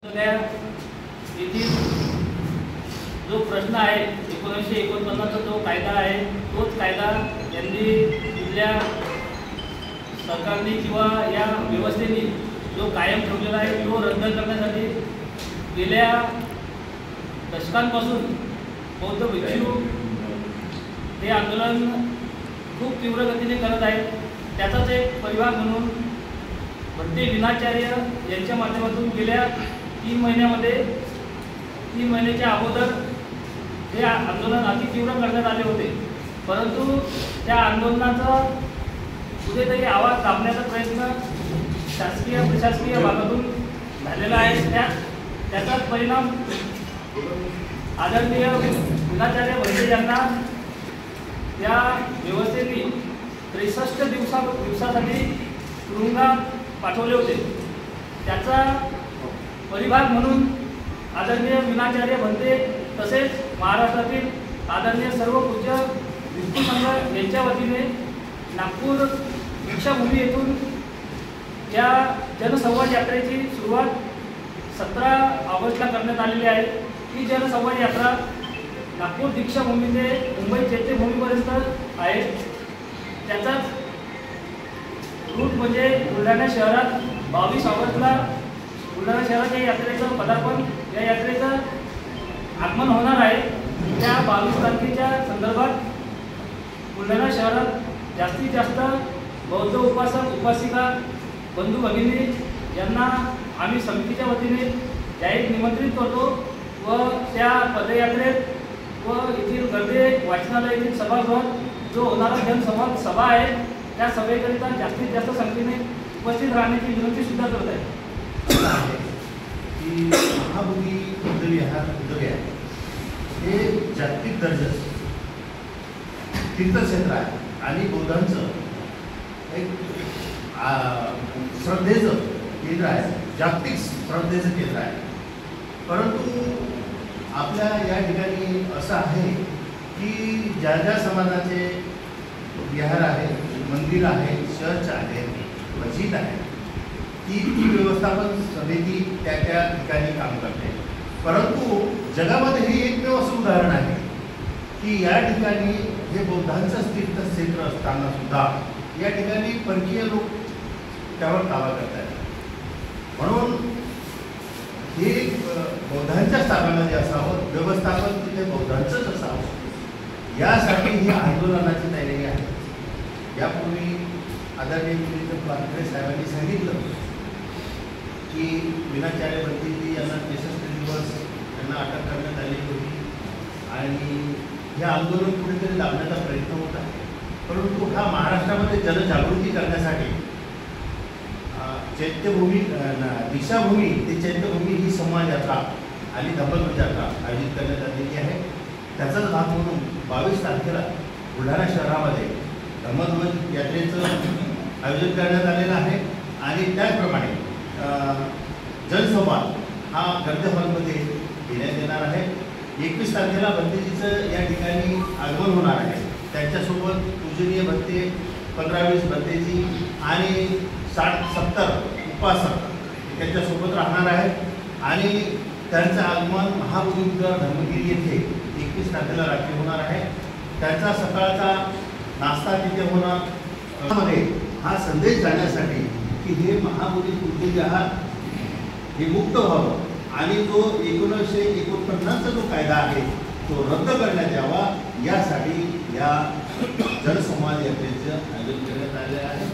येथील जो प्रश्न आहे 1949चा जो कायदा आहे तोच कायदा यांनी इथल्या सरकारने किंवा या व्यवस्थेने जो कायम ठेवलेला आहे तो रद्द करण्यासाठी गेल्या दशकांपासून बौद्ध भिक्षू हे आंदोलन खूप तीव्र गतीने करत आहेत। त्याचाच एक परिभाग म्हणून भंते विनाचार्य यांच्या माध्यमातून गेल्या 3 महिन्याच्या अगोदर हे आंदोलन अति तीव्र करण्यात आले होते, परंतु त्या आंदोलनाचा कुठेतरी आवाज दाबण्याचा प्रयत्न शासकीय प्रशासकीय भागातून झालेला आहे। त्याचाच परिणाम आदरणीय विनाचार्य भंते यांना त्या व्यवस्थेने 63 दिवसासाठी तुरुंगात पाठवले होते। त्याचा परिभाग म्हणून आदरणीय विनाचार्य भंते तसेच महाराष्ट्रातील आदरणीय सर्व पूज्य भिक्षू संघ यांच्या वतीने नागपूर दीक्षाभूमी येथून या जनसंवाद यात्रेची सुरुवात 17 ऑगस्टला करण्यात आलेली आहे। ही जनसंवाद यात्रा नागपूर दीक्षाभूमी ते मुंबई चैत्यभूमीपर्यंत आहे। त्याचाच रूट म्हणजे बुलढाणा शहरात 22 ऑगस्टला बुलढाणा शहरात या यात्रेचं पदार्पण, या यात्रेचं आगमन होणार आहे। त्या 22 तारखेच्या संदर्भात बुलढाणा शहरात जास्तीत जास्त बौद्ध उपासक उपासिका बंधू भगिनी यांना आम्ही समितीच्या वतीने जाहीर निमंत्रित करतो व त्या पदयात्रेत व येथील गर्दे वाचनालय येथील सभागृहात जो होणारा जनसंवाद सभा आहे त्या सभेकरिता जास्तीत जास्त संख्येने उपस्थित राहण्याची विनंती सुद्धा करत आहे। की महाबोधी बौद्ध विहार हे जागतिक दर्जाचं तीर्थक्षेत्र आहे आणि बौद्धांचं एक श्रद्धेचं केंद्र आहे, जागतिक श्रद्धेचं केंद्र आहे। परंतु आपल्या या ठिकाणी असं आहे की ज्या ज्या समाजाचे विहार आहे, मंदिर आहे, चर्च आहे, मस्जिद आहे, ती व्यवस्थापन समिती त्या ठिकाणी काम करते। परंतु जगामध्ये हे एकमेव असं उदाहरण आहे की या ठिकाणी हे बौद्धांचं तीर्थक्षेत्र असताना सुद्धा या ठिकाणी परकीय लोक त्यावर दावा करत आहेत। म्हणून हे बौद्धांच्या स्थानामध्ये असावं, व्यवस्थापन तिथे बौद्धांचंच असावं, यासाठी ही आंदोलनाची तयारी आहे। यापूर्वी आदरणीय मिलिंद पाटकरे साहेबांनी सांगितलं की विनाचार्य भंतेजी यांना 63 दिवस त्यांना अटक करण्यात आली होती आणि हे आंदोलन कुठेतरी दाबण्याचा प्रयत्न होत आहे। परंतु हा महाराष्ट्रामध्ये जनजागृती करण्यासाठी चैत्यभूमी दीक्षाभूमी ते चैत्यभूमी ही संवाद यात्रा आणि धम्मध्वज यात्रा आयोजित करण्यात आलेली आहे। त्याचाच भाग म्हणून 22 तारखेला बुलढाणा शहरामध्ये धम्मध्वज यात्रेचं आयोजन करण्यात आलेलं आहे आणि त्याचप्रमाणे जनसंवाद हा गर्दे हॉलमध्ये घेण्यात येणार आहे। 21 तारखेला भंतेजीचं या ठिकाणी आगमन होणार आहे। त्यांच्यासोबत पूजनीय भंते 15-20 भंतेजी आणि 60-70 उपासक त्यांच्यासोबत राहणार आहेत आणि त्यांचं आगमन महाबोधीनगर धर्मगिरी येथे 21 तारखेला रात्री होणार आहे। त्यांचा सकाळचा नाश्ता तिथे होणार मध्ये हा संदेश जाण्यासाठी की हे महाबोधी बौद्ध विहार हे मुक्त व्हावं आणि जो 1949चा जो कायदा आहे तो रद्द करण्यात यावा, यासाठी या जनसंवाद यात्रेचं आयोजन करण्यात आले आहे।